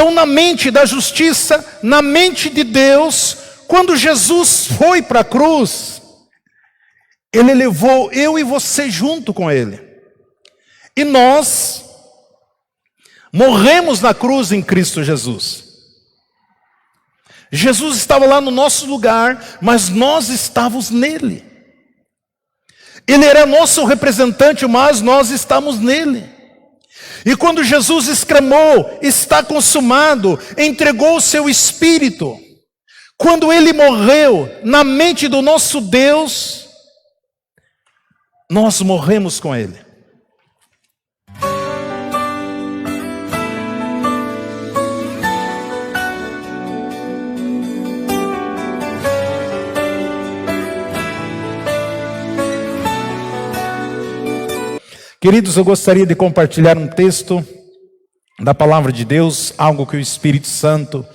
Então, na mente da justiça, na mente de Deus, quando Jesus foi para a cruz, Ele levou eu e você junto com Ele. E nós morremos na cruz em Cristo Jesus. Jesus estava lá no nosso lugar, mas nós estávamos nele. Ele era nosso representante, mas nós estamos nele. E quando Jesus exclamou, está consumado, entregou o seu espírito, quando ele morreu na mente do nosso Deus, nós morremos com ele. Queridos, eu gostaria de compartilhar um texto da palavra de Deus, algo que o Espírito Santo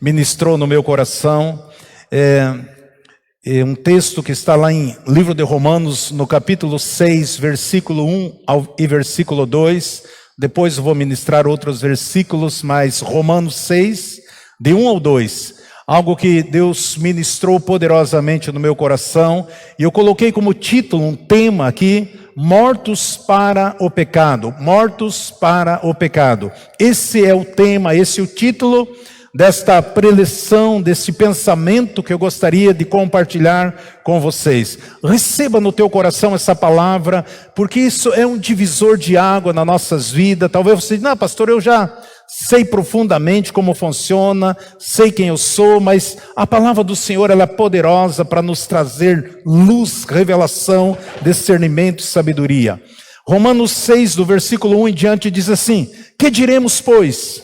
ministrou no meu coração. É um texto que está lá em livro de Romanos, no capítulo 6, versículo 1 e versículo 2. Depois eu vou ministrar outros versículos, mas Romanos 6, de 1 ao 2. Algo que Deus ministrou poderosamente no meu coração. E eu coloquei como título um tema aqui: mortos para o pecado. Mortos para o pecado. Esse é o tema, esse é o título desta preleção, desse pensamento que eu gostaria de compartilhar com vocês. Receba no teu coração essa palavra, porque isso é um divisor de água nas nossas vidas. Talvez você diga: não, pastor, eu já sei profundamente como funciona, sei quem eu sou, mas a palavra do Senhor, ela é poderosa para nos trazer luz, revelação, discernimento e sabedoria. Romanos 6, do versículo 1 em diante, diz assim: que diremos, pois?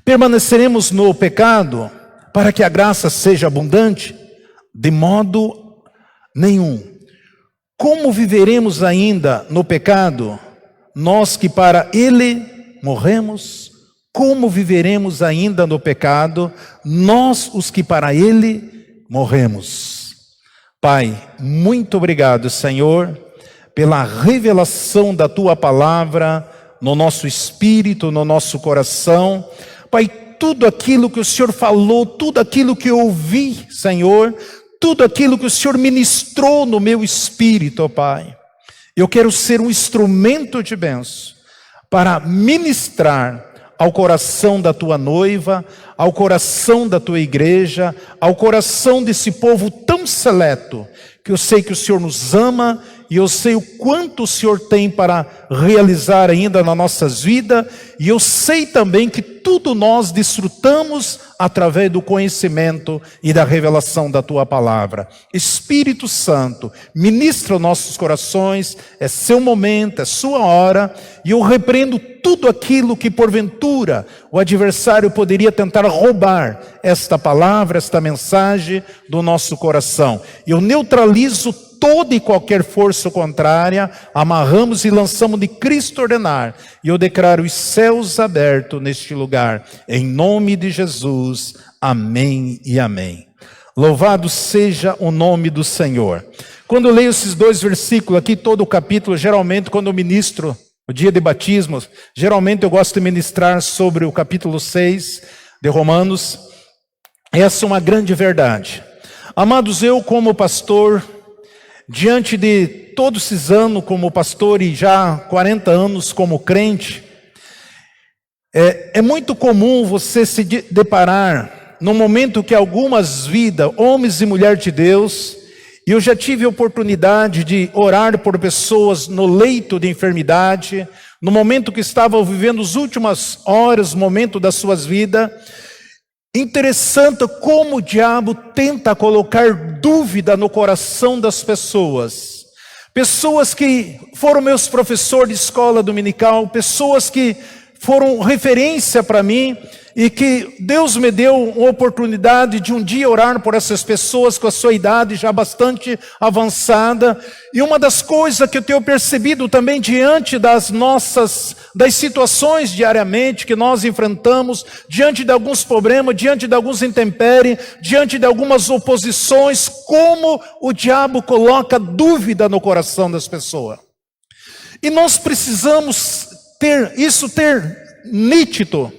Permaneceremos no pecado para que a graça seja abundante? De modo nenhum. Como viveremos ainda no pecado, nós que para ele morremos? Como viveremos ainda no pecado, nós os que para ele morremos? Pai, muito obrigado, Senhor, pela revelação da tua palavra no nosso espírito, no nosso coração. Pai, tudo aquilo que o Senhor falou, tudo aquilo que eu ouvi, Senhor, tudo aquilo que o Senhor ministrou no meu espírito, ó Pai, eu quero ser um instrumento de bênção para ministrar ao coração da tua noiva, ao coração da tua igreja, ao coração desse povo tão seleto, que eu sei que o Senhor nos ama, e eu sei o quanto o Senhor tem para realizar ainda nas nossas vidas, e eu sei também que tudo nós desfrutamos através do conhecimento e da revelação da tua palavra. Espírito Santo, ministra os nossos corações, é seu momento, é sua hora, e eu repreendo tudo aquilo que porventura o adversário poderia tentar roubar esta palavra, esta mensagem do nosso coração. Eu neutralizo toda e qualquer força contrária, amarramos e lançamos de Cristo ordenar, e eu declaro os céus abertos neste lugar, em nome de Jesus, amém e amém. Louvado seja o nome do Senhor. Quando eu leio esses dois versículos aqui, todo o capítulo, geralmente quando eu ministro o dia de batismo, geralmente eu gosto de ministrar sobre o capítulo 6 de Romanos. Essa é uma grande verdade. Amados, eu como pastor, diante de todos esses anos como pastor e já 40 anos como crente, é muito comum você se deparar no momento que algumas vidas, homens e mulheres de Deus, e eu já tive a oportunidade de orar por pessoas no leito de enfermidade, no momento que estavam vivendo as últimas horas, momento das suas vidas. Interessante como o diabo tenta colocar dúvida no coração das pessoas. Pessoas que foram meus professores de escola dominical, pessoas que foram referência para mim, e que Deus me deu a oportunidade de um dia orar por essas pessoas com a sua idade já bastante avançada. E uma das coisas que eu tenho percebido também diante das situações diariamente que nós enfrentamos, diante de alguns problemas, diante de alguns intempéries, diante de algumas oposições, como o diabo coloca dúvida no coração das pessoas. E nós precisamos ter nítido,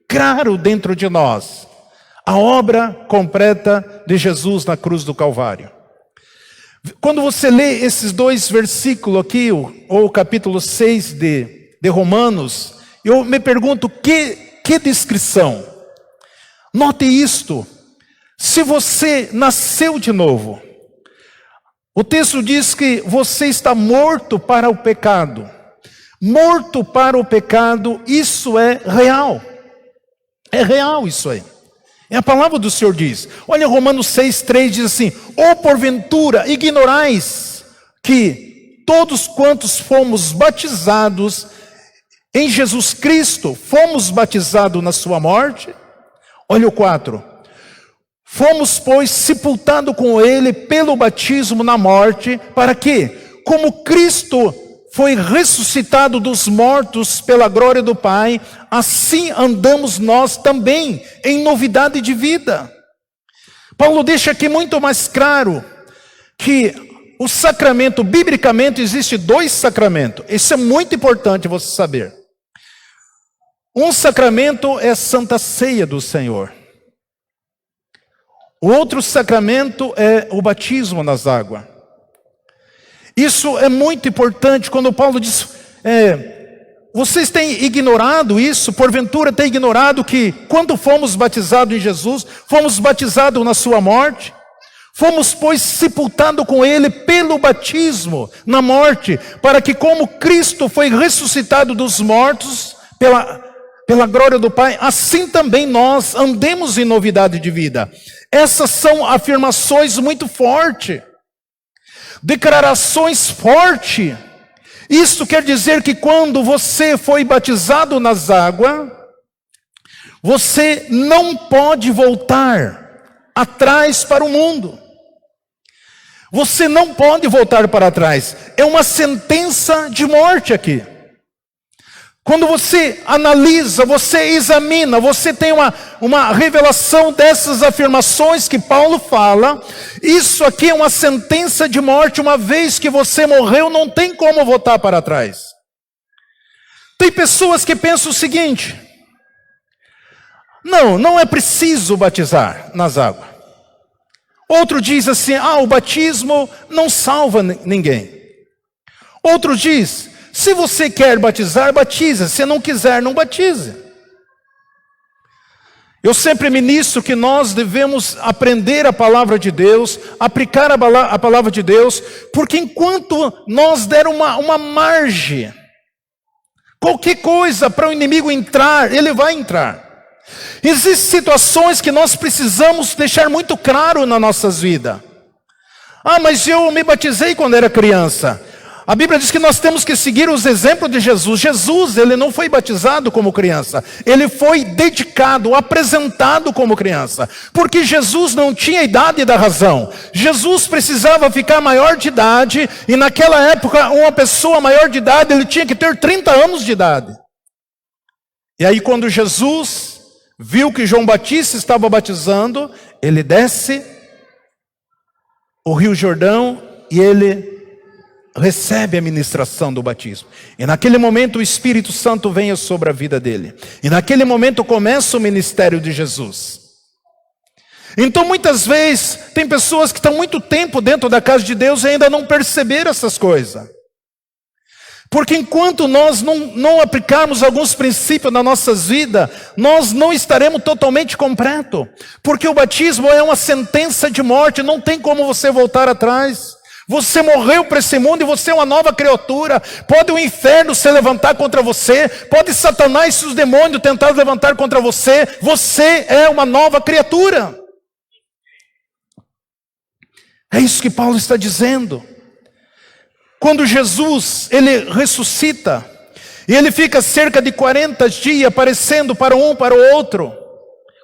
claro dentro de nós a obra completa de Jesus na cruz do Calvário. Quando você lê esses dois versículos aqui, ou o capítulo 6 de Romanos, eu me pergunto, que descrição? Note isto, se você nasceu de novo, o texto diz que você está morto para o pecado. Morto para o pecado, isso é real. É real isso aí. É a palavra do Senhor diz. Olha, Romanos 6,3 diz assim: ou porventura ignorais que todos quantos fomos batizados em Jesus Cristo, fomos batizados na sua morte? Olha o 4. Fomos, pois, sepultados com ele pelo batismo na morte, para que, como Cristo foi ressuscitado dos mortos pela glória do Pai, assim andamos nós também em novidade de vida. Paulo deixa aqui muito mais claro que o sacramento, biblicamente, existe 2 sacramentos. Isso é muito importante você saber. Um sacramento é a Santa Ceia do Senhor. O outro sacramento é o batismo nas águas. Isso é muito importante quando Paulo diz, vocês têm ignorado isso, porventura têm ignorado que quando fomos batizados em Jesus, fomos batizados na sua morte, fomos, pois, sepultados com ele pelo batismo na morte, para que como Cristo foi ressuscitado dos mortos pela glória do Pai, assim também nós andemos em novidade de vida. Essas são afirmações muito fortes. Declarações fortes. Isso quer dizer que quando você foi batizado nas águas, você não pode voltar atrás para o mundo. Você não pode voltar para trás. É uma sentença de morte aqui. Quando você analisa, você examina, você tem uma revelação dessas afirmações que Paulo fala. Isso aqui é uma sentença de morte. Uma vez que você morreu, não tem como voltar para trás. Tem pessoas que pensam o seguinte: não é preciso batizar nas águas. Outro diz assim: o batismo não salva ninguém. Outro diz: se você quer batizar, batiza. Se não quiser, não batize. Eu sempre ministro que nós devemos aprender a palavra de Deus, aplicar a palavra de Deus, porque enquanto nós der uma margem, qualquer coisa para o inimigo entrar, ele vai entrar. Existem situações que nós precisamos deixar muito claro nas nossas vidas. Mas eu me batizei quando era criança. A Bíblia diz que nós temos que seguir os exemplos de Jesus. Jesus, ele não foi batizado como criança. Ele foi dedicado, apresentado como criança. Porque Jesus não tinha idade da razão. Jesus precisava ficar maior de idade. E naquela época, uma pessoa maior de idade, ele tinha que ter 30 anos de idade. E aí quando Jesus viu que João Batista estava batizando, ele desce o Rio Jordão e ele recebe a ministração do batismo. E naquele momento o Espírito Santo vem sobre a vida dele. E naquele momento começa o ministério de Jesus. Então muitas vezes tem pessoas que estão muito tempo dentro da casa de Deus e ainda não perceberam essas coisas. Porque enquanto nós não aplicarmos alguns princípios nas nossas vidas, nós não estaremos totalmente completos. Porque o batismo é uma sentença de morte, não tem como você voltar atrás. Você morreu para esse mundo e você é uma nova criatura. Pode o inferno se levantar contra você, pode Satanás e os demônios tentar levantar contra você. Você é uma nova criatura. É isso que Paulo está dizendo. Quando Jesus, ele ressuscita, e ele fica cerca de 40 dias aparecendo para um para o outro,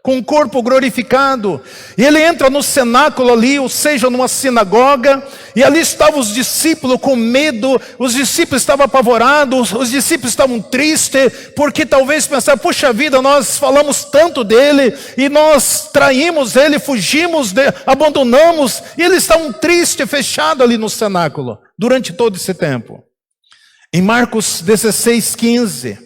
com o corpo glorificado, e ele entra no cenáculo ali, ou seja, numa sinagoga, e ali estavam os discípulos com medo, os discípulos estavam apavorados, os discípulos estavam tristes, porque talvez pensaram, puxa vida, nós falamos tanto dele, e nós traímos ele, fugimos, abandonamos, e eles estavam tristes, fechados ali no cenáculo, durante todo esse tempo. Em Marcos 16:15,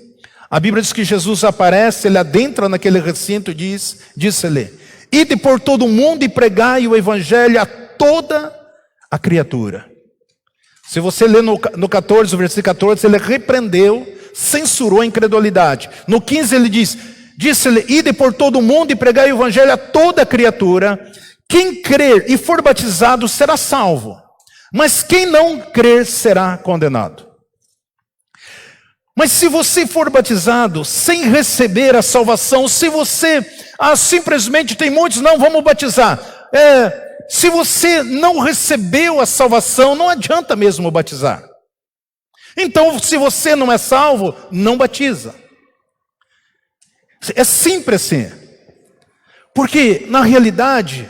A Bíblia diz que Jesus aparece, ele adentra naquele recinto e disse-lhe: ide por todo o mundo e pregai o evangelho a toda a criatura. Se você ler no 14, o versículo 14, ele repreendeu, censurou a incredulidade. No 15 ele disse-lhe: ide por todo o mundo e pregai o evangelho a toda a criatura. Quem crer e for batizado será salvo, mas quem não crer será condenado. Mas se você for batizado sem receber a salvação, se você simplesmente, tem muitos, não, vamos batizar. Se você não recebeu a salvação, não adianta mesmo batizar. Então, se você não é salvo, não batiza. É simples assim. Porque, na realidade,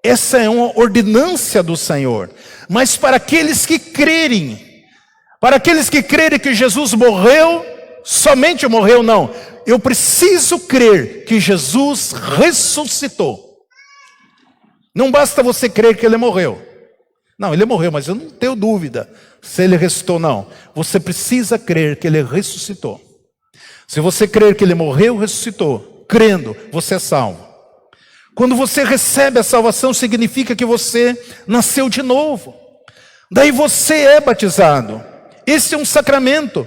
essa é uma ordenância do Senhor. Mas para aqueles que crerem, que Jesus morreu, somente morreu, não. Eu preciso crer que Jesus ressuscitou. Não basta você crer que ele morreu. Não, ele morreu, mas eu não tenho dúvida se ele ressuscitou ou não. Você precisa crer que ele ressuscitou. Se você crer que ele morreu, ressuscitou, crendo, você é salvo. Quando você recebe a salvação, significa que você nasceu de novo. Daí você é batizado. Esse é um sacramento.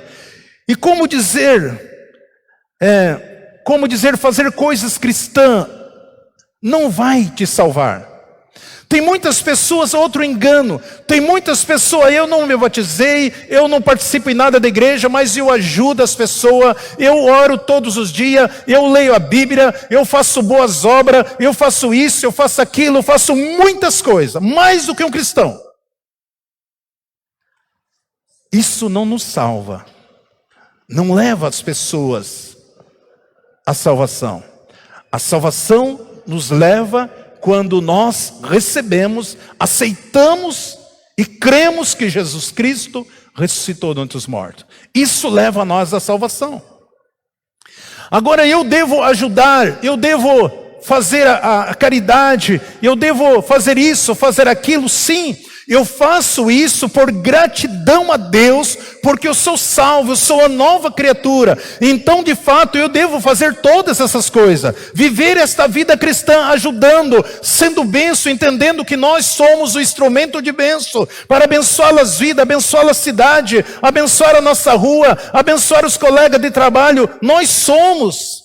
E como dizer fazer coisas cristãs não vai te salvar. Tem muitas pessoas, outro engano, tem muitas pessoas, eu não me batizei, eu não participo em nada da igreja, mas eu ajudo as pessoas, eu oro todos os dias, eu leio a Bíblia, eu faço boas obras, eu faço isso, eu faço aquilo, eu faço muitas coisas, mais do que um cristão. Isso não nos salva, não leva as pessoas à salvação. A salvação nos leva quando nós recebemos, aceitamos e cremos que Jesus Cristo ressuscitou dentre os mortos. Isso leva a nós à salvação. Agora eu devo ajudar, eu devo fazer a caridade, eu devo fazer isso, fazer aquilo, sim. Eu faço isso por gratidão a Deus, porque eu sou salvo, eu sou uma nova criatura. Então, de fato, eu devo fazer todas essas coisas. Viver esta vida cristã, ajudando, sendo benção, entendendo que nós somos o instrumento de benção, para abençoar as vidas, abençoar a cidade, abençoar a nossa rua, abençoar os colegas de trabalho. Nós somos.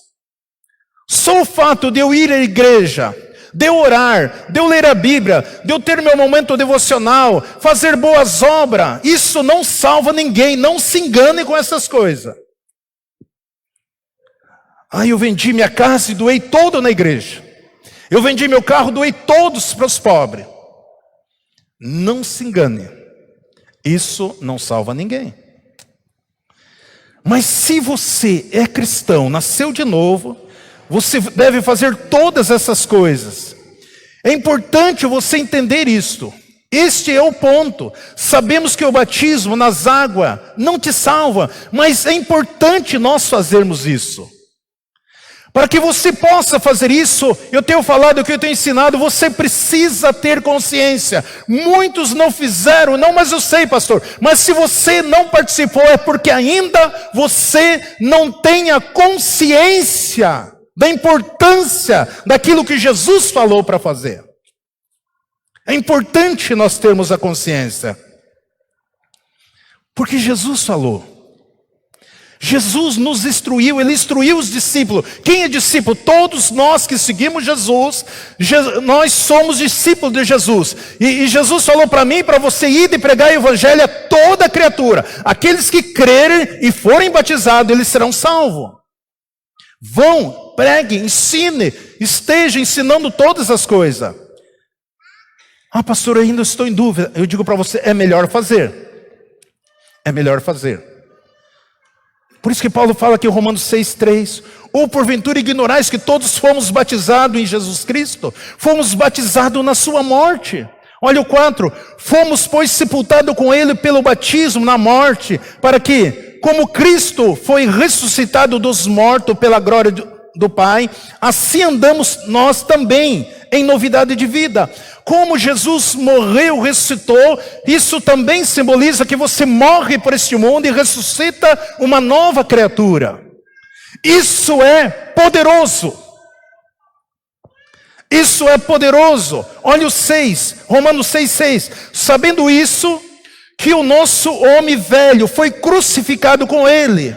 Só o fato de eu ir à igreja, de eu orar, de eu ler a Bíblia, de eu ter meu momento devocional, fazer boas obras, isso não salva ninguém, não se engane com essas coisas. Eu vendi minha casa e doei todo na igreja. Eu vendi meu carro, doei todos para os pobres. Não se engane, isso não salva ninguém. Mas se você é cristão, nasceu de novo, você deve fazer todas essas coisas. É importante você entender isto. Este é o ponto. Sabemos que o batismo nas águas não te salva, mas é importante nós fazermos isso. Para que você possa fazer isso, eu tenho falado, o que eu tenho ensinado, você precisa ter consciência. Muitos não fizeram, não, mas eu sei, pastor. Mas se você não participou, é porque ainda você não tem a consciência da importância daquilo que Jesus falou para fazer. É importante nós termos a consciência. Porque Jesus falou. Jesus nos instruiu, Ele instruiu os discípulos. Quem é discípulo? Todos nós que seguimos Jesus, nós somos discípulos de Jesus. E Jesus falou para mim e para você ir e pregar o evangelho a toda criatura. Aqueles que crerem e forem batizados, eles serão salvos. Vão, pregue, ensine, esteja ensinando todas as coisas. Pastor, eu ainda estou em dúvida. Eu digo para você, é melhor fazer. É melhor fazer. Por isso que Paulo fala aqui em Romanos 6,3. Ou porventura ignorais que todos fomos batizados em Jesus Cristo? Fomos batizados na sua morte. Olha o 4. Fomos, pois, sepultados com Ele pelo batismo na morte, para que, como Cristo foi ressuscitado dos mortos pela glória do Pai, assim andamos nós também em novidade de vida. Como Jesus morreu, ressuscitou, isso também simboliza que você morre por este mundo e ressuscita uma nova criatura. Isso é poderoso. Isso é poderoso. Olha o 6, Romanos 6,6. Sabendo isso, que o nosso homem velho foi crucificado com ele,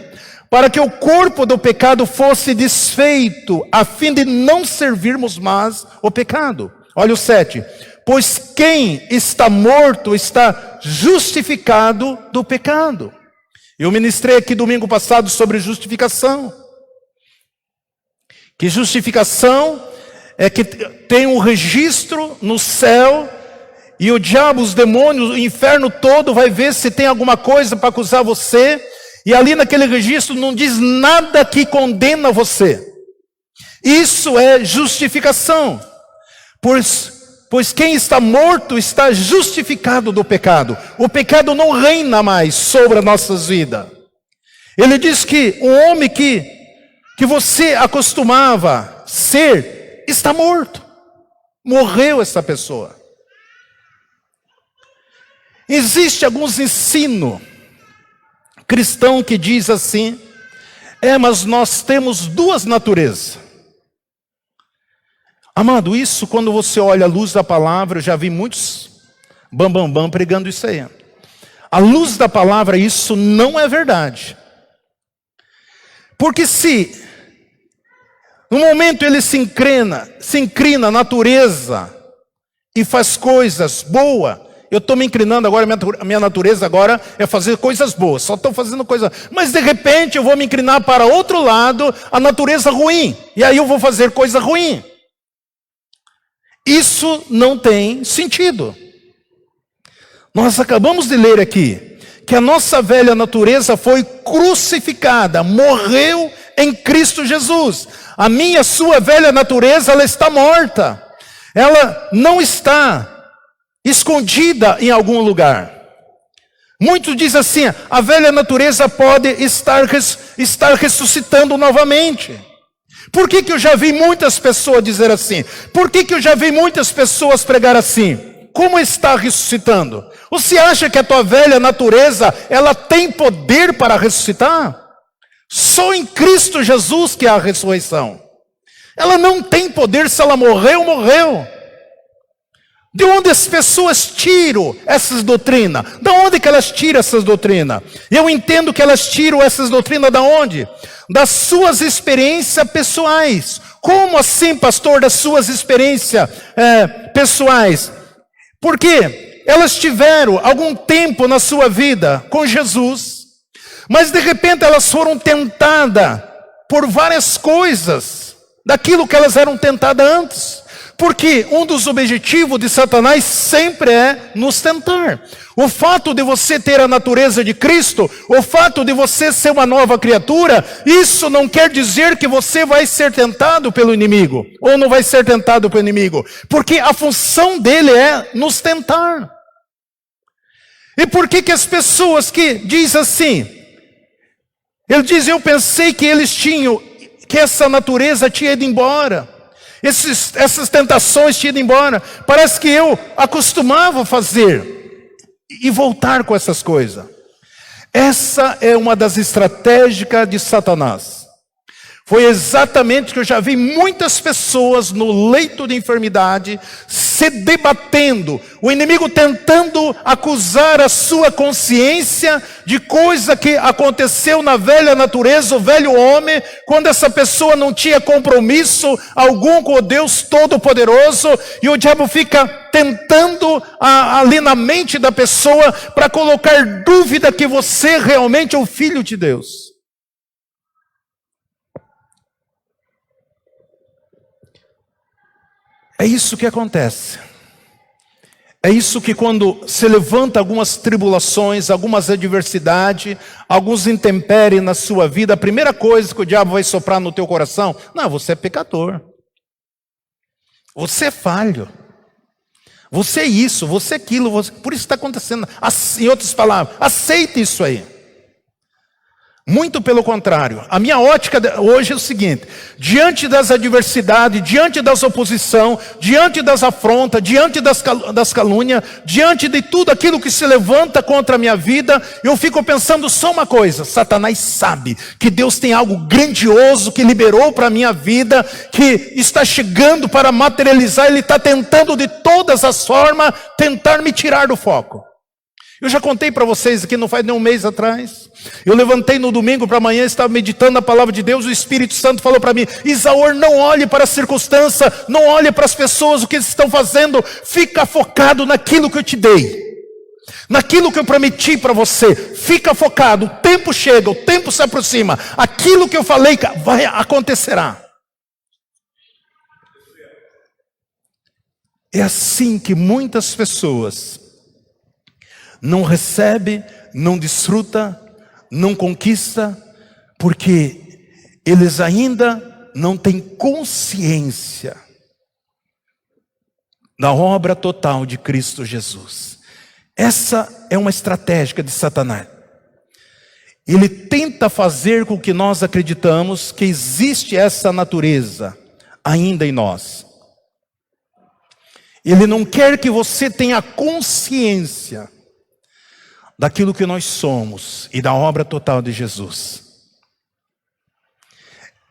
para que o corpo do pecado fosse desfeito, a fim de não servirmos mais o pecado. Olha o 7. Pois quem está morto está justificado do pecado. Eu ministrei aqui domingo passado sobre justificação. Que justificação é que tem um registro no céu, e o diabo, os demônios, o inferno todo vai ver se tem alguma coisa para acusar você, e ali naquele registro não diz nada que condena você. Isso é justificação. Pois quem está morto está justificado do pecado. O pecado não reina mais sobre as nossas vidas. Ele diz que o homem que você acostumava ser, está morto. Morreu essa pessoa. Existe alguns ensinos cristãos que diz assim: mas nós temos duas naturezas. Amado, isso quando você olha a luz da palavra, eu já vi muitos bambambam pregando isso aí. A luz da palavra, isso não é verdade. Porque se no momento ele se inclina à natureza e faz coisas boas, eu estou me inclinando agora, minha natureza agora é fazer coisas boas, só estou fazendo coisas, mas de repente eu vou me inclinar para outro lado, a natureza ruim, e aí eu vou fazer coisa ruim. Isso não tem sentido. Nós acabamos de ler aqui que a nossa velha natureza foi crucificada, morreu em Cristo Jesus. A minha, sua velha natureza, ela está morta. Ela não está escondida em algum lugar. Muitos dizem assim: a velha natureza pode estar ressuscitando novamente. Por que eu já vi muitas pessoas dizer assim? Por que eu já vi muitas pessoas pregar assim? Como está ressuscitando? Você acha que a tua velha natureza, ela tem poder para ressuscitar? Só em Cristo Jesus que há a ressurreição. Ela não tem poder. Se ela morreu, morreu. De onde as pessoas tiram essas doutrinas? De onde que elas tiram essas doutrinas? Eu entendo que elas tiram essas doutrinas da onde? Das suas experiências pessoais. Como assim, pastor, das suas experiências pessoais? Porque elas tiveram algum tempo na sua vida com Jesus, mas de repente elas foram tentadas por várias coisas, daquilo que elas eram tentadas antes. Porque um dos objetivos de Satanás sempre é nos tentar. O fato de você ter a natureza de Cristo, o fato de você ser uma nova criatura, isso não quer dizer que você vai ser tentado pelo inimigo, ou não vai ser tentado pelo inimigo. Porque a função dele é nos tentar. E por que as pessoas que dizem assim, ele diz: eu pensei que eles tinham, que essa natureza tinha ido embora. Essas tentações tinham ido embora. Parece que eu acostumava a fazer e voltar com essas coisas. Essa é uma das estratégias de Satanás. Foi exatamente que eu já vi muitas pessoas no leito de enfermidade se debatendo, o inimigo tentando acusar a sua consciência de coisa que aconteceu na velha natureza, o velho homem, quando essa pessoa não tinha compromisso algum com o Deus Todo-Poderoso, e o diabo fica tentando ali na mente da pessoa para colocar dúvida que você realmente é o Filho de Deus. É isso que acontece. É isso que quando se levanta algumas tribulações, algumas adversidades, alguns intempéries na sua vida, a primeira coisa que o diabo vai soprar no teu coração: não, você é pecador. Você é falho. Você é isso, você é aquilo, por isso está acontecendo. Em outras palavras, aceita isso aí. Muito pelo contrário. A minha ótica hoje é o seguinte: diante das adversidades, diante das oposições, diante das afrontas, diante das calúnias, diante de tudo aquilo que se levanta contra a minha vida, eu fico pensando só uma coisa: Satanás sabe que Deus tem algo grandioso que liberou para a minha vida, que está chegando para materializar. Ele está tentando de todas as formas tentar me tirar do foco. Eu já contei para vocês aqui, não faz nem um mês atrás. Eu levantei no domingo para amanhã, estava meditando a palavra de Deus. O Espírito Santo falou para mim: Isaor, não olhe para a circunstância, não olhe para as pessoas, o que eles estão fazendo. Fica focado naquilo que eu te dei, naquilo que eu prometi para você. Fica focado, o tempo chega, o tempo se aproxima. Aquilo que eu falei acontecerá. É assim que muitas pessoas não recebe, não desfruta, não conquista, porque eles ainda não têm consciência da obra total de Cristo Jesus. Essa é uma estratégia de Satanás. Ele tenta fazer com que nós acreditamos que existe essa natureza ainda em nós. Ele não quer que você tenha consciência daquilo que nós somos e da obra total de Jesus.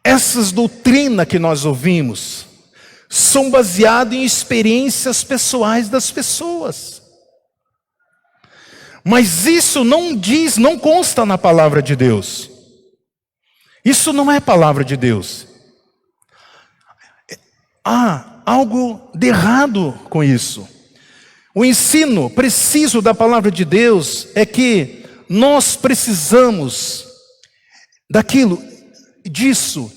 Essas doutrinas que nós ouvimos são baseadas em experiências pessoais das pessoas. Mas isso não consta na palavra de Deus. Isso não é palavra de Deus. Há algo de errado com isso. O ensino preciso da palavra de Deus é que nós precisamos disso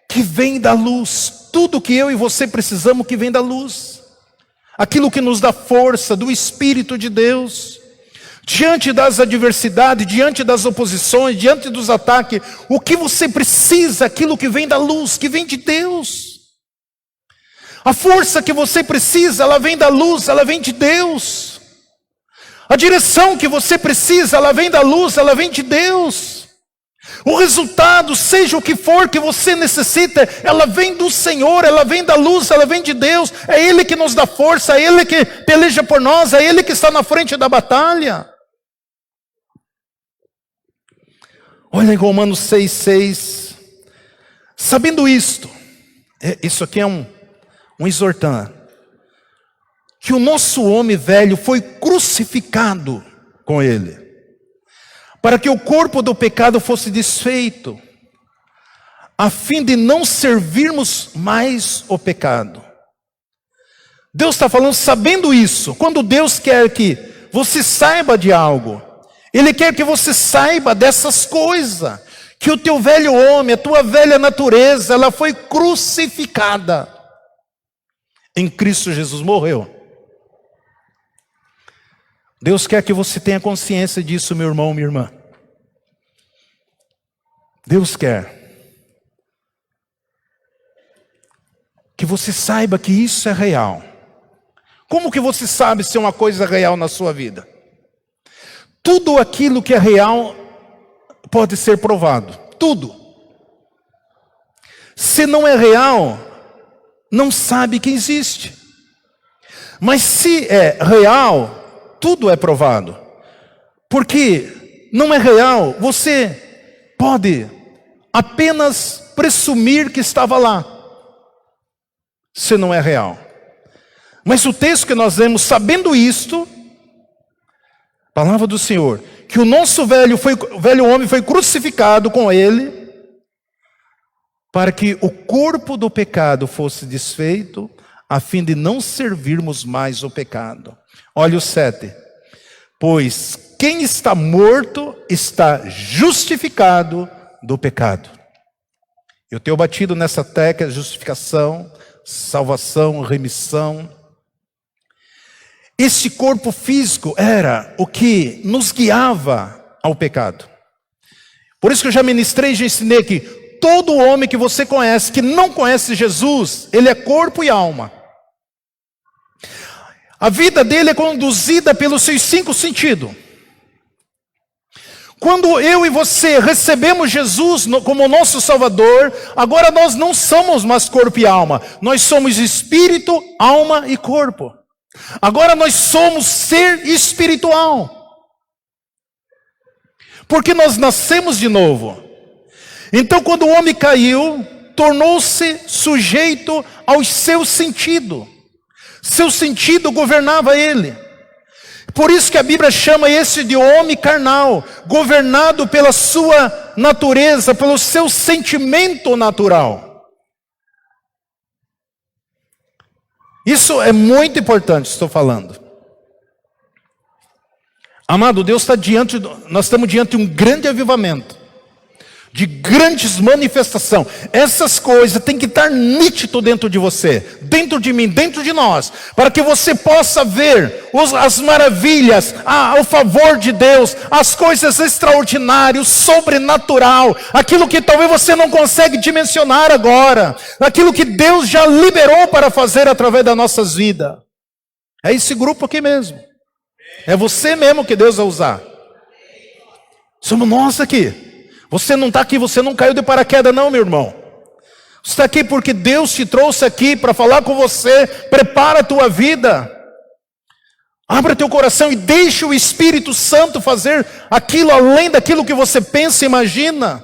que vem da luz. Tudo que eu e você precisamos que vem da luz. Aquilo que nos dá força, do Espírito de Deus. Diante das adversidades, diante das oposições, diante dos ataques, o que você precisa, aquilo que vem da luz, que vem de Deus. A força que você precisa, ela vem da luz, ela vem de Deus. A direção que você precisa, ela vem da luz, ela vem de Deus. O resultado, seja o que for que você necessita, ela vem do Senhor, ela vem da luz, ela vem de Deus. É Ele que nos dá força, é Ele que peleja por nós, é Ele que está na frente da batalha. Olha em Romanos 6,6. Sabendo isto, isso aqui é um exortando, que o nosso homem velho foi crucificado com ele, para que o corpo do pecado fosse desfeito, a fim de não servirmos mais o pecado. Deus está falando, sabendo isso. Quando Deus quer que você saiba de algo, Ele quer que você saiba dessas coisas, que o teu velho homem, a tua velha natureza, ela foi crucificada. Em Cristo Jesus morreu. Deus quer que você tenha consciência disso, meu irmão, minha irmã. Deus quer que você saiba que isso é real. Como que você sabe se é uma coisa real na sua vida? Tudo aquilo que é real pode ser provado. Tudo. Se não é real, não sabe que existe. Mas se é real, tudo é provado. Porque não é real, você pode apenas presumir que estava lá. Se não é real. Mas o texto que nós lemos, sabendo isto, palavra do Senhor, que o nosso velho homem foi crucificado com ele, para que o corpo do pecado fosse desfeito, a fim de não servirmos mais o pecado. Olha o 7. Pois quem está morto está justificado do pecado. Eu tenho batido nessa tecla, justificação, salvação, remissão. Este corpo físico era o que nos guiava ao pecado. Por isso que eu já ministrei, já ensinei que todo homem que você conhece, que não conhece Jesus, ele é corpo e alma. A vida dele é conduzida pelos seus 5 sentidos. Quando eu e você recebemos Jesus como nosso Salvador, agora nós não somos mais corpo e alma. Nós somos espírito, alma e corpo. Agora nós somos ser espiritual. Porque nós nascemos de novo. Então quando o homem caiu, tornou-se sujeito ao seu sentido. Seu sentido governava ele. Por isso que a Bíblia chama esse de homem carnal, governado pela sua natureza, pelo seu sentimento natural. Isso é muito importante, estou falando. Amado, Deus está nós estamos diante de um grande avivamento, de grandes manifestações. Essas coisas têm que estar nítido dentro de você, dentro de mim, dentro de nós, para que você possa ver as maravilhas, o favor de Deus, as coisas extraordinárias, sobrenatural, aquilo que talvez você não consegue dimensionar agora, aquilo que Deus já liberou para fazer através das nossas vidas. É esse grupo aqui mesmo. É você mesmo que Deus vai usar. Somos nós aqui. Você não está aqui, você não caiu de paraquedas não, meu irmão. Você está aqui porque Deus te trouxe aqui para falar com você. Prepara a tua vida. Abra teu coração e deixe o Espírito Santo fazer aquilo além daquilo que você pensa e imagina.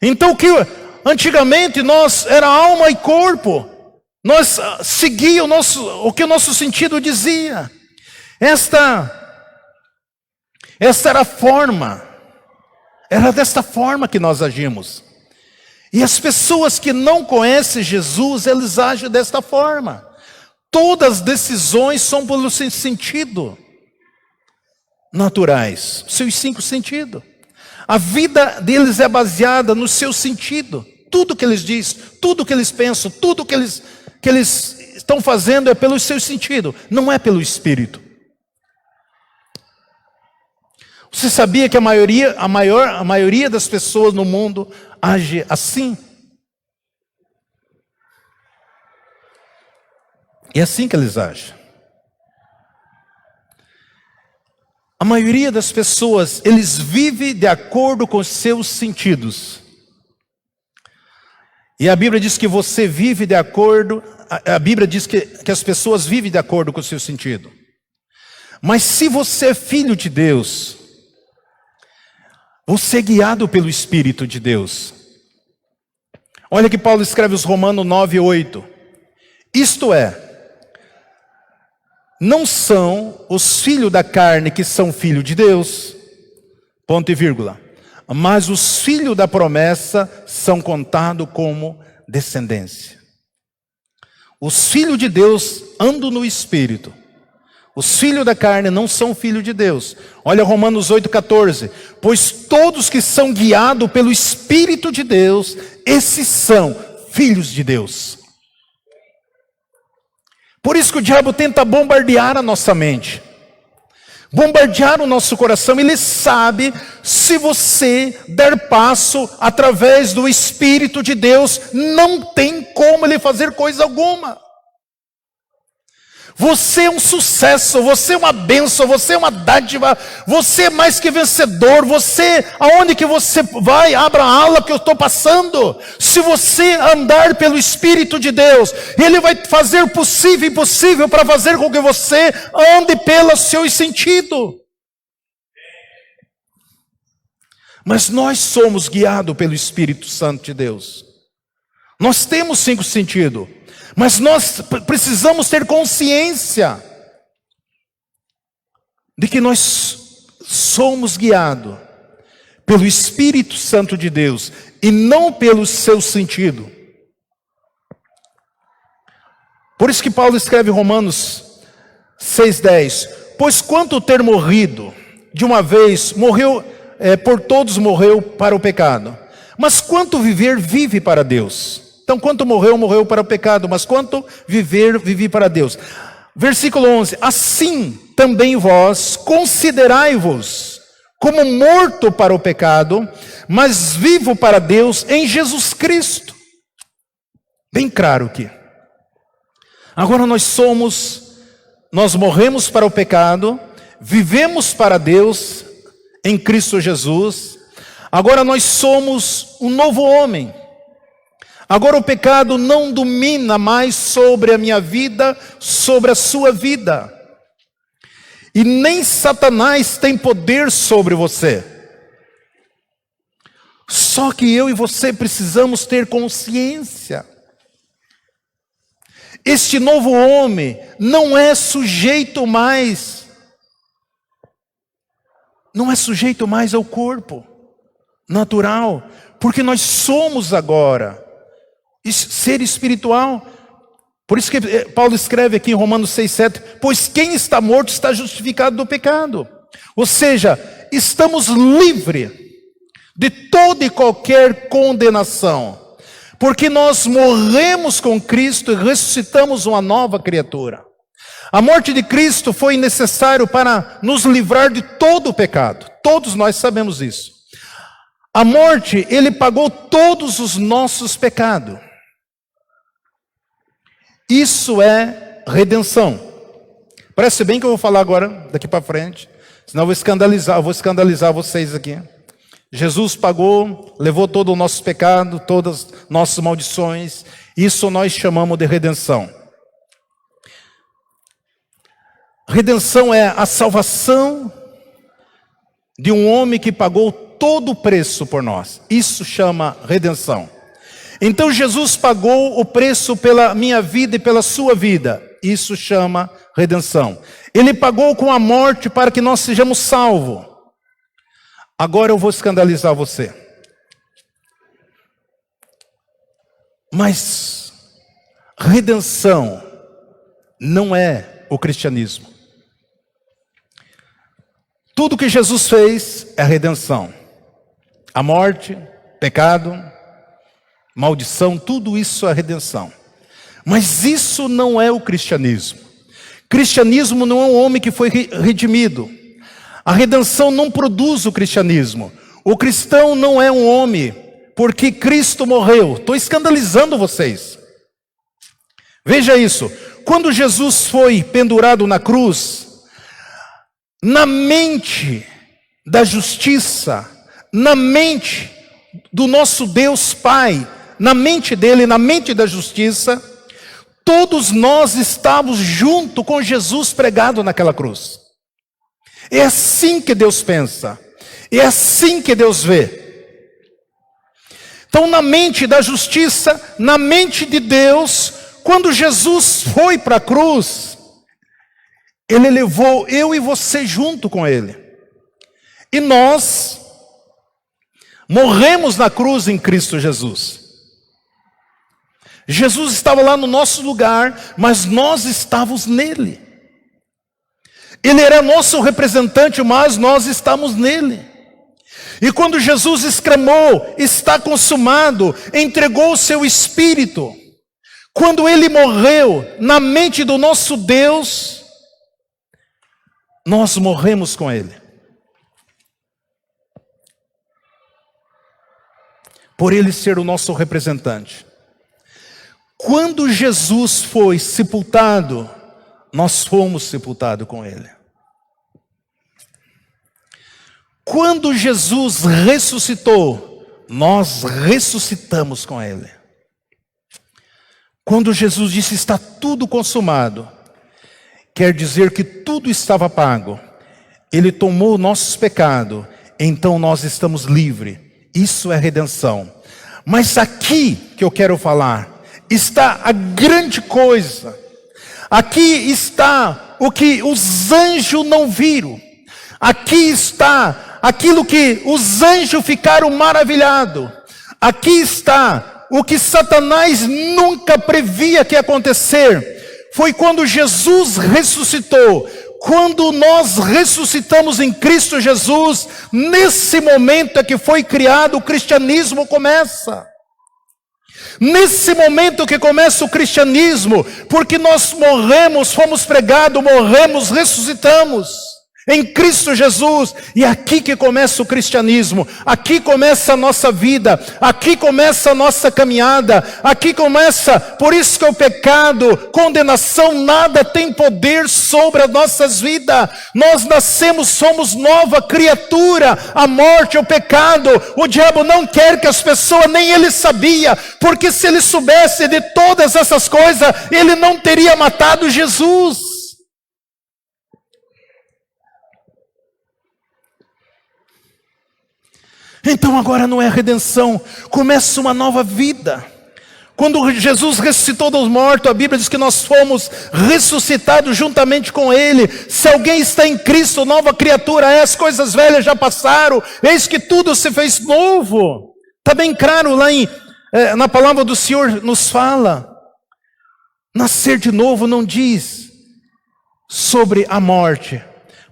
Então o que antigamente nós era alma e corpo. Nós seguíamos o que o nosso sentido dizia. Esta era a forma. Era desta forma que nós agimos. E as pessoas que não conhecem Jesus, eles agem desta forma. Todas as decisões são pelo seu sentido naturais, seus 5 sentidos. A vida deles é baseada no seu sentido. Tudo que eles dizem, tudo que eles pensam, tudo que eles estão fazendo é pelo seu sentido, não é pelo Espírito. Você sabia que a maioria das pessoas no mundo age assim? É assim que eles agem. A maioria das pessoas, eles vivem de acordo com os seus sentidos. E a Bíblia diz que você vive de acordo, a Bíblia diz que as pessoas vivem de acordo com o seu sentido. Mas se você é filho de Deus, você é guiado pelo Espírito de Deus. Olha que Paulo escreve os Romanos 9:8. Isto é, não são os filhos da carne que são filhos de Deus, ponto e vírgula, mas os filhos da promessa são contados como descendência. Os filhos de Deus andam no Espírito. Os filhos da carne não são filhos de Deus. Olha Romanos 8,14. Pois todos que são guiados pelo Espírito de Deus, esses são filhos de Deus. Por isso que o diabo tenta bombardear a nossa mente. Bombardear o nosso coração. Ele sabe, se você der passo através do Espírito de Deus, não tem como ele fazer coisa alguma. Você é um sucesso, você é uma bênção, você é uma dádiva, você é mais que vencedor, aonde que você vai, abra a ala que eu estou passando. Se você andar pelo Espírito de Deus, Ele vai fazer o possível e impossível para fazer com que você ande pelos seus sentidos. Mas nós somos guiados pelo Espírito Santo de Deus. Nós temos 5 sentidos. Mas nós precisamos ter consciência de que nós somos guiados pelo Espírito Santo de Deus e não pelo seu sentido. Por isso que Paulo escreve em Romanos 6,10: pois quanto ter morrido de uma vez, por todos morreu para o pecado, mas quanto viver, vive para Deus. Então, quanto morreu, morreu para o pecado, mas quanto viver, vive para Deus. Versículo 11: assim também vós considerai-vos como morto para o pecado, mas vivo para Deus em Jesus Cristo. Bem claro aqui. Agora nós morremos para o pecado, vivemos para Deus em Cristo Jesus. Agora nós somos um novo homem. Agora o pecado não domina mais sobre a minha vida, sobre a sua vida. E nem Satanás tem poder sobre você. Só que eu e você precisamos ter consciência. Este novo homem não é sujeito mais ao corpo natural, porque nós somos agora ser espiritual. Por isso que Paulo escreve aqui em Romanos 6,7, pois quem está morto está justificado do pecado. Ou seja, estamos livres de toda e qualquer condenação, porque nós morremos com Cristo e ressuscitamos uma nova criatura. A morte de Cristo foi necessário para nos livrar de todo o pecado. Todos nós sabemos isso. A morte, ele pagou todos os nossos pecados. Isso é redenção. Preste bem que eu vou falar agora, daqui para frente, senão eu vou escandalizar vocês aqui. Jesus pagou, levou todo o nosso pecado, todas as nossas maldições. Isso nós chamamos de redenção. Redenção é a salvação de um homem que pagou todo o preço por nós. Isso chama redenção. Então Jesus pagou o preço pela minha vida e pela sua vida. Isso chama redenção. Ele pagou com a morte para que nós sejamos salvos. Agora eu vou escandalizar você. Mas redenção não é o cristianismo. Tudo que Jesus fez é redenção. A morte, pecado, maldição, tudo isso é redenção. Mas isso não é o cristianismo. Cristianismo não é um homem que foi redimido. A redenção não produz o cristianismo. O cristão não é um homem porque Cristo morreu. Estou escandalizando vocês. Veja isso. Quando Jesus foi pendurado na cruz, na mente da justiça, na mente do nosso Deus Pai, na mente dele, na mente da justiça, todos nós estávamos junto com Jesus pregado naquela cruz. É assim que Deus pensa. É assim que Deus vê. Então, na mente da justiça, na mente de Deus, quando Jesus foi para a cruz, Ele levou eu e você junto com Ele. E nós morremos na cruz em Cristo Jesus. Jesus estava lá no nosso lugar, mas nós estávamos nele. Ele era nosso representante, mas nós estamos nele. E quando Jesus exclamou, está consumado, entregou o seu espírito. Quando ele morreu na mente do nosso Deus, nós morremos com ele. Por ele ser o nosso representante. Quando Jesus foi sepultado, nós fomos sepultados com ele. Quando Jesus ressuscitou, nós ressuscitamos com ele. Quando Jesus disse está tudo consumado, quer dizer que tudo estava pago. Ele tomou nossos pecados, então nós estamos livres. Isso é redenção. Mas aqui que eu quero falar, está a grande coisa. Aqui está o que os anjos não viram. Aqui está aquilo que os anjos ficaram maravilhados. Aqui está o que Satanás nunca previa que ia acontecer. Foi quando Jesus ressuscitou. Quando nós ressuscitamos em Cristo Jesus, nesse momento é que foi criado o cristianismo começa. Nesse momento que começa o cristianismo, porque nós morremos, fomos pregados, morremos, ressuscitamos. Em Cristo Jesus. E aqui que começa o cristianismo, aqui começa a nossa vida, aqui começa a nossa caminhada, aqui começa, por isso que o pecado, condenação, nada tem poder sobre as nossas vidas. Nós nascemos, somos nova criatura. A morte, o pecado, o diabo não quer que as pessoas, nem ele sabia, porque se ele soubesse de todas essas coisas, ele não teria matado Jesus. Então agora não é redenção, começa uma nova vida. Quando Jesus ressuscitou dos mortos, a Bíblia diz que nós fomos ressuscitados juntamente com Ele. Se alguém está em Cristo, nova criatura é, as coisas velhas já passaram, eis que tudo se fez novo. Está bem claro lá na palavra do Senhor nos fala. Nascer de novo não diz sobre a morte.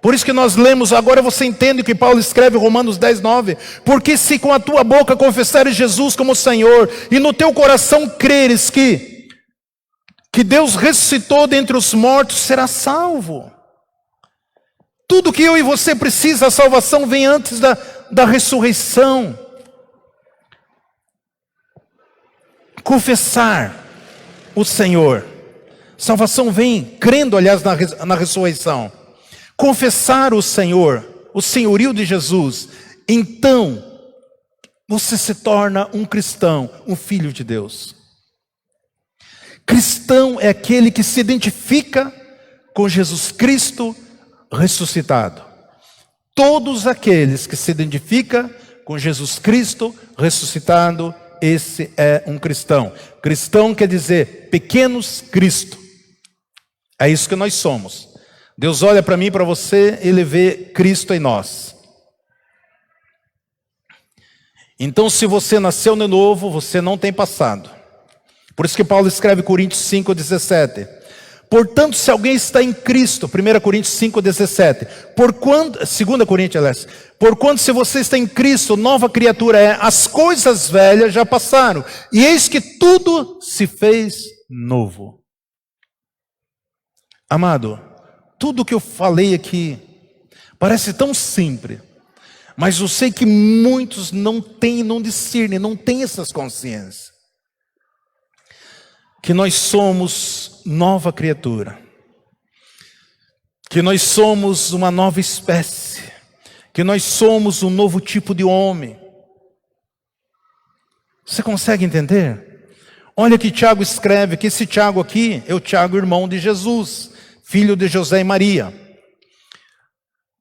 Por isso que nós lemos, agora você entende o que Paulo escreve em Romanos 10, 9. Porque se com a tua boca confessares Jesus como Senhor, e no teu coração creres que Deus ressuscitou dentre os mortos, serás salvo. Tudo que eu e você precisa, a salvação vem antes da ressurreição. Confessar o Senhor. Salvação vem crendo, aliás, na ressurreição. Confessar o Senhor, o senhorio de Jesus, então você se torna um cristão, um filho de Deus. Cristão é aquele que se identifica com Jesus Cristo ressuscitado. Todos aqueles que se identificam com Jesus Cristo ressuscitado, esse é um cristão. Cristão quer dizer pequenos Cristo. É isso que nós somos. Deus olha para mim e para você, Ele vê Cristo em nós. Então, se você nasceu de novo, você não tem passado. Por isso que Paulo escreve Coríntios 5:17. Portanto, se alguém está em Cristo, 1 Coríntios 5:17. 2 Coríntios, aliás. Porquanto se você está em Cristo, nova criatura é, as coisas velhas já passaram, e eis que tudo se fez novo. Amado, tudo que eu falei aqui parece tão simples, mas eu sei que muitos não têm, não discernem, não têm essas consciências. Que nós somos nova criatura, que nós somos uma nova espécie, que nós somos um novo tipo de homem. Você consegue entender? Olha que Tiago escreve, que esse Tiago aqui é o Tiago, irmão de Jesus, filho de José e Maria.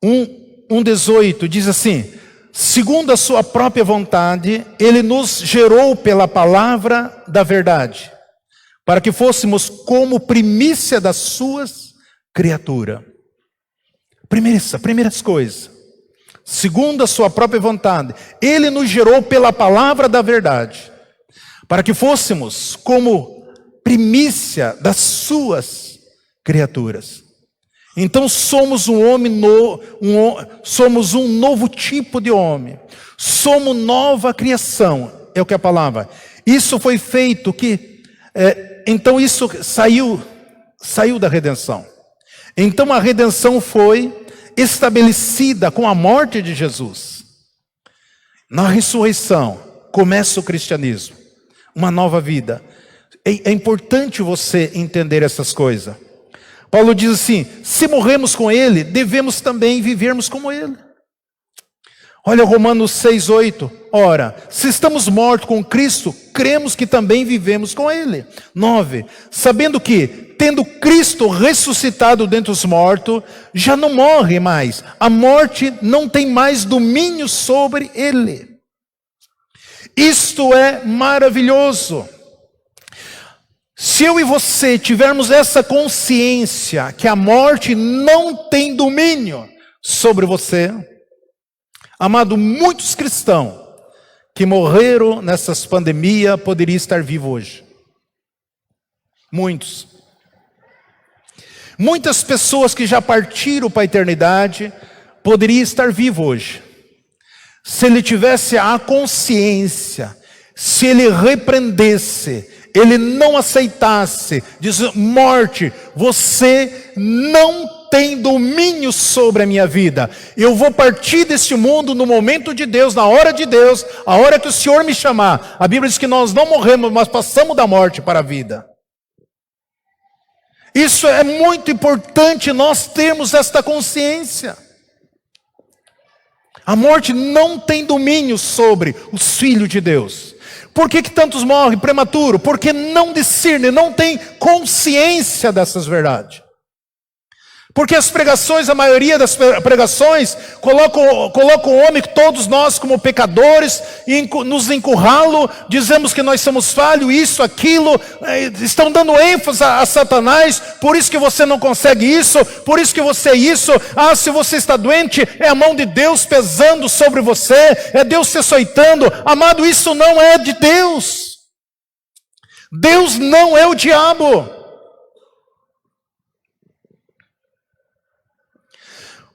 1:18 diz assim: segundo a sua própria vontade, ele nos gerou pela palavra da verdade, para que fôssemos como primícia das suas criaturas. Primeiras coisas. Segundo a sua própria vontade, ele nos gerou pela palavra da verdade, para que fôssemos como primícia das suas criaturas. Então somos somos um novo tipo de homem. Somos nova criação, é o que a palavra. Isso foi feito então isso saiu da redenção. Então a redenção foi estabelecida com a morte de Jesus. Na ressurreição começa o cristianismo, uma nova vida. É importante você entender essas coisas. Paulo diz assim: se morremos com Ele, devemos também vivermos como Ele. Olha Romanos 6:8. Ora, se estamos mortos com Cristo, cremos que também vivemos com Ele. 9. Sabendo que, tendo Cristo ressuscitado dentre os mortos, já não morre mais. A morte não tem mais domínio sobre Ele. Isto é maravilhoso. Se eu e você tivermos essa consciência que a morte não tem domínio sobre você, amado, muitos cristãos que morreram nessas pandemias poderiam estar vivos hoje. Muitos. Muitas pessoas que já partiram para a eternidade poderiam estar vivos hoje. Se ele tivesse a consciência, se ele repreendesse, ele não aceitasse, diz: morte, você não tem domínio sobre a minha vida. Eu vou partir deste mundo no momento de Deus, na hora de Deus, a hora que o Senhor me chamar. A Bíblia diz que nós não morremos, mas passamos da morte para a vida. Isso é muito importante, nós termos esta consciência. A morte não tem domínio sobre os filhos de Deus. Por que tantos morrem prematuro? Porque não discernem, não têm consciência dessas verdades. Porque as pregações, a maioria das pregações, colocam o homem, todos nós como pecadores, e nos encurralam, dizemos que nós somos falhos, isso, aquilo, estão dando ênfase a Satanás, por isso que você não consegue isso, por isso que você é isso, se você está doente, é a mão de Deus pesando sobre você, é Deus te açoitando. Amado, isso não é de Deus. Deus não é o diabo.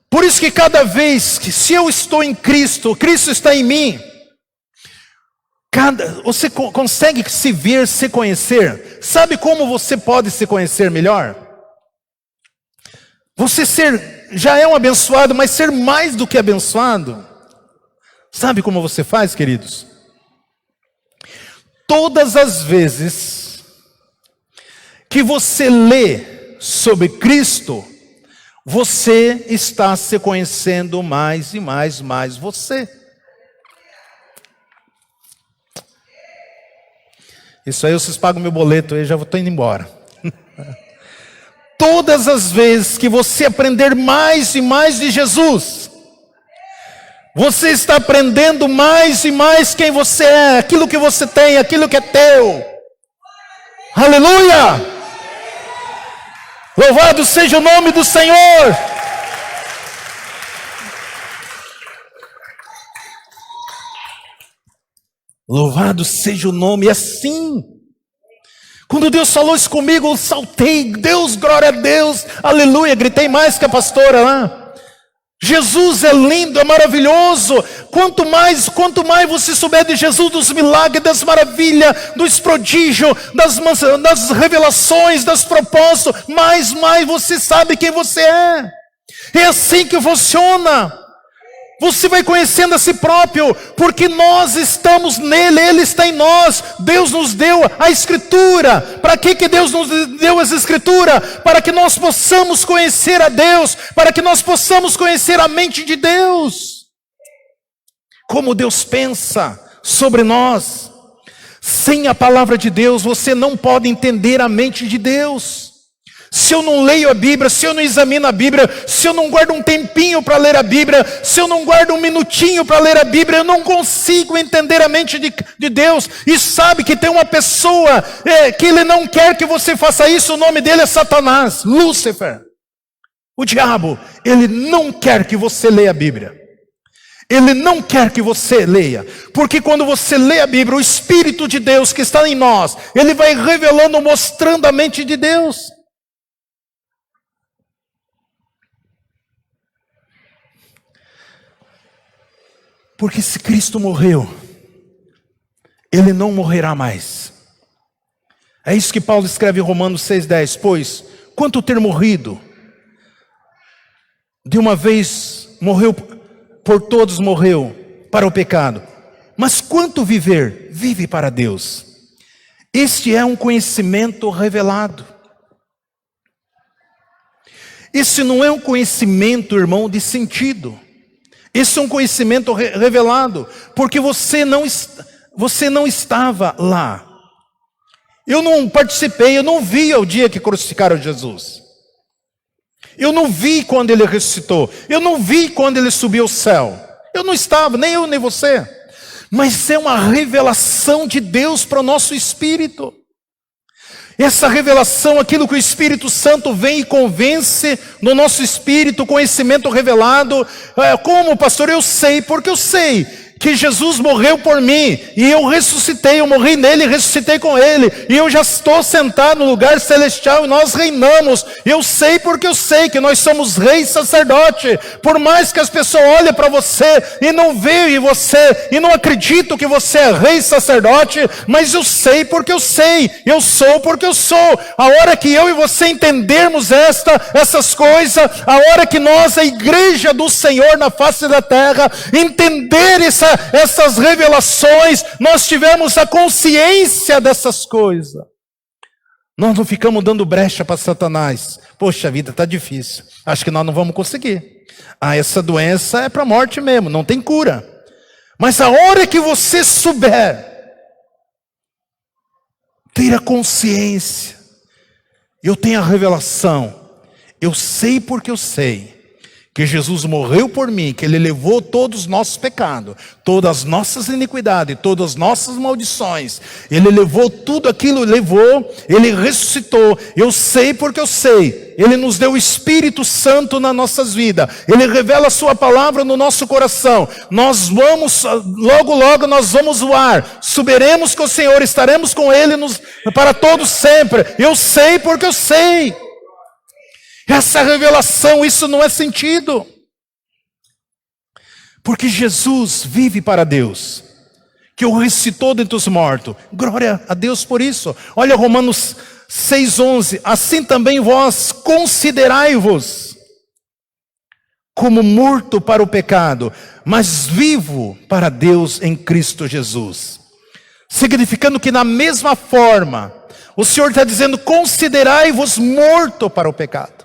Por isso que cada vez que, se eu estou em Cristo, Cristo está em mim, você consegue se ver, se conhecer. Sabe como você pode se conhecer melhor? Você já é um abençoado, mas ser mais do que abençoado. Sabe como você faz, queridos? Todas as vezes que você lê sobre Cristo, você está se conhecendo mais e mais você. Isso aí vocês pagam meu boleto, eu já estou indo embora. Todas as vezes que você aprender mais e mais de Jesus, você está aprendendo mais e mais quem você é, aquilo que você tem, aquilo que é teu. Aleluia! Louvado seja o nome do Senhor. Louvado seja o nome. Assim, quando Deus falou isso comigo, eu saltei. Deus, glória a Deus, aleluia. Gritei mais que a pastora lá. Jesus é lindo, é maravilhoso. Quanto mais você souber de Jesus, dos milagres, das maravilhas, dos prodígios, das revelações, das propósitos, mais você sabe quem você é. É assim que funciona. Você vai conhecendo a si próprio, porque nós estamos nele, ele está em nós. Deus nos deu a Escritura. Para que Deus nos deu essa Escritura? Para que nós possamos conhecer a Deus, para que nós possamos conhecer a mente de Deus. Como Deus pensa sobre nós. Sem a palavra de Deus, você não pode entender a mente de Deus. Se eu não leio a Bíblia, se eu não examino a Bíblia, se eu não guardo um tempinho para ler a Bíblia, se eu não guardo um minutinho para ler a Bíblia, eu não consigo entender a mente de Deus. E sabe que tem uma pessoa que ele não quer que você faça isso, o nome dele é Satanás, Lúcifer. O diabo, ele não quer que você leia a Bíblia. Ele não quer que você leia, porque quando você lê a Bíblia, o Espírito de Deus que está em nós, ele vai revelando, mostrando a mente de Deus. Porque se Cristo morreu, Ele não morrerá mais. É isso que Paulo escreve em Romanos 6,10. Pois, quanto ter morrido, de uma vez morreu, por todos morreu para o pecado. Mas quanto viver, vive para Deus. Este é um conhecimento revelado. Esse não é um conhecimento, irmão, de sentido. Esse é um conhecimento revelado, porque você não estava lá. Eu não participei, eu não vi o dia que crucificaram Jesus. Eu não vi quando ele ressuscitou. Eu não vi quando ele subiu ao céu. Eu não estava, nem eu nem você. Mas é uma revelação de Deus para o nosso espírito. Essa revelação, aquilo que o Espírito Santo vem e convence no nosso espírito, conhecimento revelado. Como, pastor? Eu sei, porque eu sei que Jesus morreu por mim, e eu ressuscitei, eu morri nele e ressuscitei com ele, e eu já estou sentado no lugar celestial e nós reinamos. Eu sei porque eu sei que nós somos rei e sacerdote. Por mais que as pessoas olhem para você e não vejam em você, e não acreditam que você é rei e sacerdote, mas eu sei porque eu sei, eu sou porque eu sou. A hora que eu e você entendermos essas coisas, a hora que nós, a igreja do Senhor na face da terra, entender essas revelações, nós tivemos a consciência dessas coisas, nós não ficamos dando brecha para Satanás. Poxa vida, está difícil, acho que nós não vamos conseguir. Essa doença é para a morte mesmo, não tem cura. Mas a hora que você souber, ter a consciência, eu tenho a revelação, eu sei porque eu sei, que Jesus morreu por mim, que Ele levou todos os nossos pecados, todas as nossas iniquidades, todas as nossas maldições. Ele levou tudo aquilo, Ele ressuscitou. Eu sei porque eu sei. Ele nos deu o Espírito Santo nas nossas vidas. Ele revela a sua palavra no nosso coração. Nós vamos, logo nós vamos voar. Subiremos com o Senhor, estaremos com Ele para todos sempre. Eu sei porque eu sei. Essa revelação, isso não é sentido. Porque Jesus vive para Deus, que o ressuscitou dentre os mortos. Glória a Deus por isso. Olha Romanos 6,11. Assim também vós considerai-vos como morto para o pecado, mas vivo para Deus em Cristo Jesus. Significando que na mesma forma, o Senhor está dizendo, considerai-vos morto para o pecado.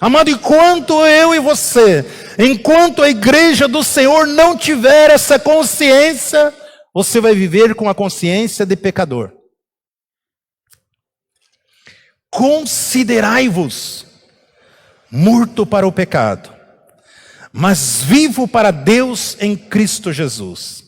Amado, enquanto eu e você, enquanto a igreja do Senhor não tiver essa consciência, você vai viver com a consciência de pecador. Considerai-vos morto para o pecado, mas vivo para Deus em Cristo Jesus.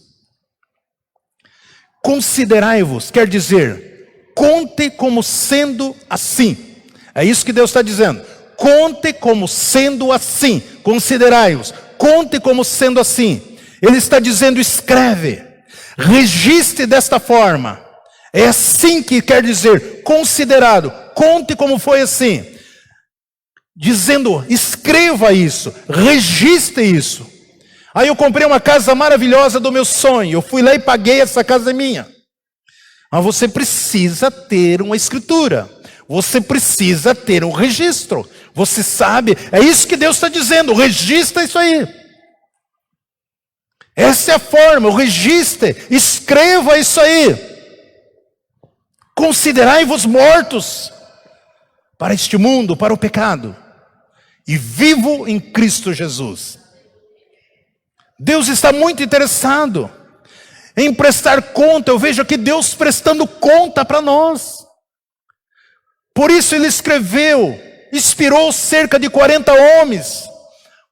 Considerai-vos, quer dizer, conte como sendo assim. É isso que Deus está dizendo. Conte como sendo assim. Considerai-os. Conte como sendo assim. Ele está dizendo, escreve. Registre desta forma. É assim que quer dizer, considerado. Conte como foi assim. Dizendo, escreva isso. Registre isso. Aí eu comprei uma casa maravilhosa do meu sonho. Eu fui lá e paguei, essa casa é minha. Mas você precisa ter uma escritura. Você precisa ter um registro. Você sabe, é isso que Deus está dizendo, registra isso aí. Essa é a forma, o registre, escreva isso aí. Considerai-vos mortos para este mundo, para o pecado, e vivo em Cristo Jesus. Deus está muito interessado em prestar conta. Eu vejo aqui Deus prestando conta para nós. Por isso Ele inspirou cerca de 40 homens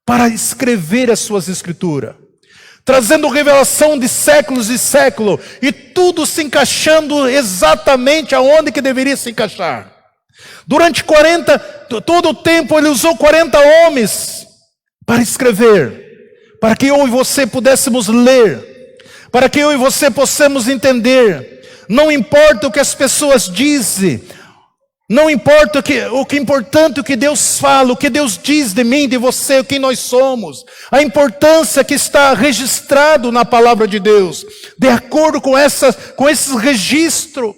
para escrever as suas escrituras, trazendo revelação de séculos e séculos, e tudo se encaixando exatamente aonde que deveria se encaixar. Durante todo o tempo Ele usou 40 homens para escrever, para que eu e você pudéssemos ler, para que eu e você possamos entender. Não importa o que as pessoas dizem, não importa o que é importante, o que Deus fala, o que Deus diz de mim, de você, o que nós somos. A importância que está registrado na palavra de Deus, de acordo com esse registro,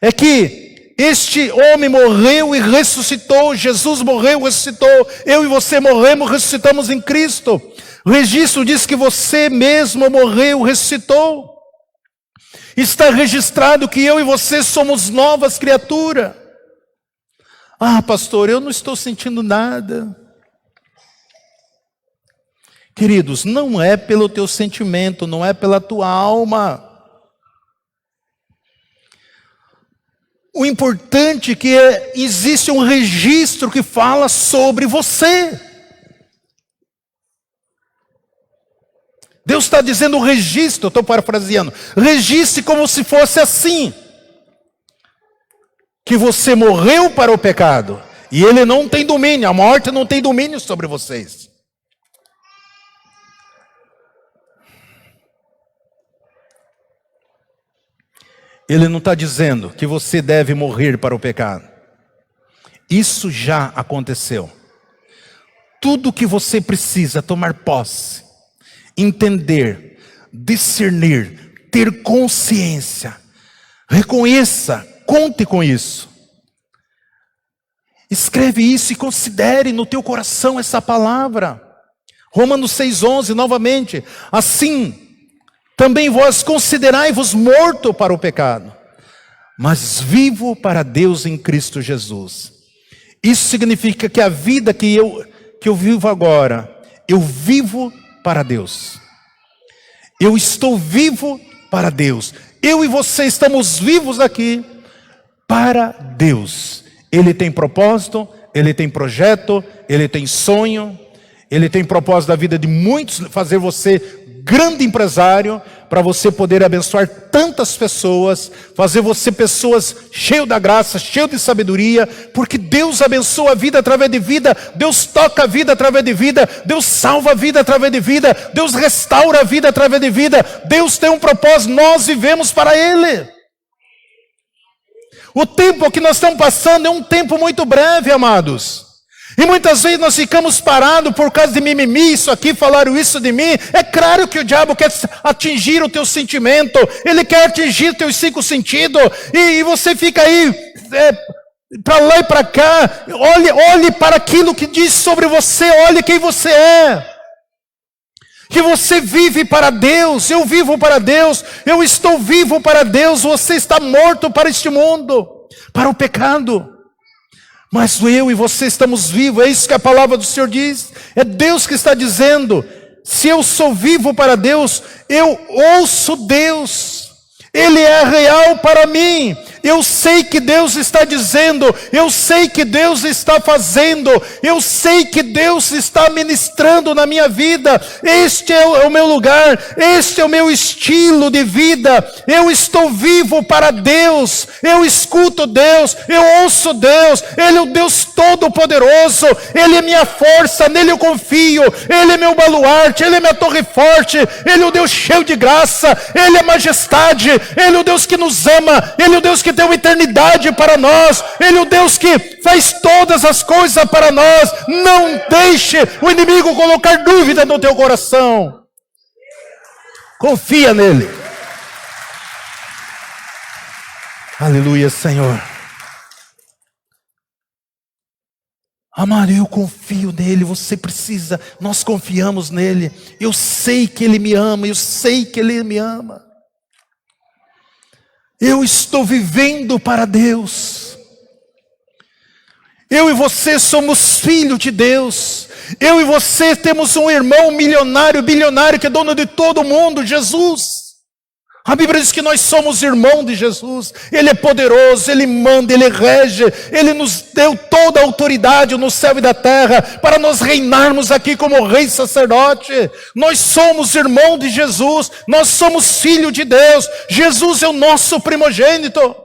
é que este homem morreu e ressuscitou. Jesus morreu e ressuscitou. Eu e você morremos, ressuscitamos em Cristo. O registro diz que você mesmo morreu, ressuscitou. Está registrado que eu e você somos novas criaturas. Pastor, eu não estou sentindo nada. Queridos, não é pelo teu sentimento, não é pela tua alma. O importante é que existe um registro que fala sobre você. Deus está dizendo registro, eu estou parafraseando. Registre como se fosse assim. Que você morreu para o pecado, e ele não tem domínio, a morte não tem domínio sobre vocês. Ele não está dizendo que você deve morrer para o pecado. Isso já aconteceu. Tudo que você precisa tomar posse, entender, discernir, ter consciência, reconheça, conte com isso. Escreve isso e considere no teu coração essa palavra. Romanos 6,11, novamente. Assim, também vós considerai-vos morto para o pecado, mas vivo para Deus em Cristo Jesus. Isso significa que a vida que eu vivo agora, eu vivo para Deus. Eu estou vivo para Deus. Eu e você estamos vivos aqui para Deus. Ele tem propósito, Ele tem projeto, Ele tem sonho, Ele tem propósito da vida de muitos, fazer você grande empresário, para você poder abençoar tantas pessoas, fazer você pessoas cheias da graça, cheias de sabedoria, porque Deus abençoa a vida através de vida, Deus toca a vida através de vida, Deus salva a vida através de vida, Deus restaura a vida através de vida, Deus tem um propósito, nós vivemos para Ele. O tempo que nós estamos passando é um tempo muito breve, amados. E muitas vezes nós ficamos parados por causa de mimimi, isso aqui, falaram isso de mim. É claro que o diabo quer atingir o teu sentimento, ele quer atingir teus 5 sentidos, e você fica aí, para lá e para cá, olhe para aquilo que diz sobre você, olhe quem você é. Que você vive para Deus, eu vivo para Deus, eu estou vivo para Deus, você está morto para este mundo, para o pecado. Mas eu e você estamos vivos, é isso que a palavra do Senhor diz. É Deus que está dizendo, se eu sou vivo para Deus, eu ouço Deus. Ele é real para mim. Eu sei que Deus está dizendo, eu sei que Deus está fazendo, eu sei que Deus está ministrando na minha vida. Este é o meu lugar, este é o meu estilo de vida. Eu estou vivo para Deus, eu escuto Deus, eu ouço Deus. Ele é o Deus Todo-Poderoso, Ele é minha força, nele eu confio. Ele é meu baluarte, Ele é minha torre forte, Ele é o Deus cheio de graça, Ele é majestade, Ele é o Deus que nos ama, Ele é o Deus que tem uma eternidade para nós, Ele é o Deus que faz todas as coisas para nós. Não deixe o inimigo colocar dúvida no teu coração. Confia nele. Aleluia, Senhor. Amado, eu confio nele, você precisa, nós confiamos nele. Eu sei que ele me ama, eu sei que ele me ama. Eu estou vivendo para Deus. Eu e você somos filhos de Deus. Eu e você temos um irmão milionário, bilionário, que é dono de todo o mundo, Jesus. A Bíblia diz que nós somos irmãos de Jesus. Ele é poderoso, Ele manda, Ele rege. Ele nos deu toda a autoridade no céu e da terra para nós reinarmos aqui como rei sacerdote. Nós somos irmãos de Jesus, nós somos filhos de Deus. Jesus é o nosso primogênito.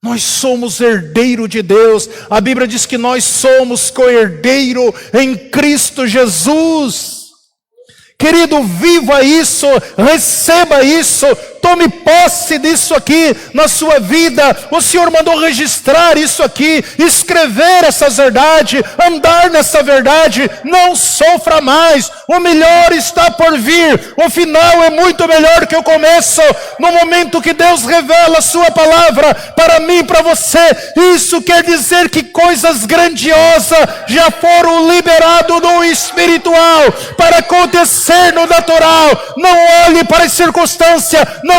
Nós somos herdeiro de Deus. A Bíblia diz que nós somos co-herdeiro em Cristo Jesus. Querido, viva isso, receba isso, tome posse disso aqui na sua vida. O Senhor mandou registrar isso aqui, escrever essas verdades, andar nessa verdade. Não sofra mais, o melhor está por vir. O final é muito melhor que o começo. No momento que Deus revela a sua palavra para mim e para você, isso quer dizer que coisas grandiosas já foram liberadas no espiritual para acontecer no natural. Não olhe para as circunstâncias, não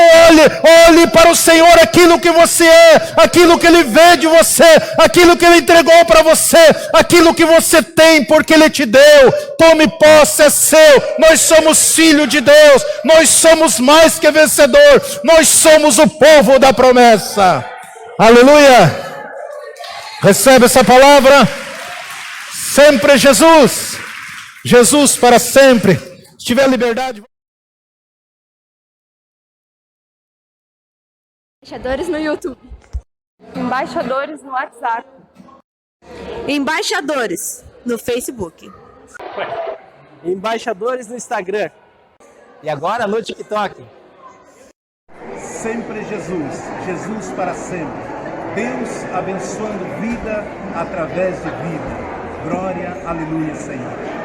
olhe para o Senhor, aquilo que você é, aquilo que Ele vê de você, aquilo que Ele entregou para você, aquilo que você tem, porque Ele te deu. Tome posse, é seu. Nós somos filhos de Deus, nós somos mais que vencedor, nós somos o povo da promessa. Aleluia. Recebe essa palavra. Sempre Jesus, Jesus para sempre. Se tiver liberdade. Embaixadores no YouTube. Embaixadores no WhatsApp. Embaixadores no Facebook. Embaixadores no Instagram. E agora no TikTok. sempre Jesus, Jesus para sempre. Deus abençoando vida através de vida. Glória, aleluia, Senhor.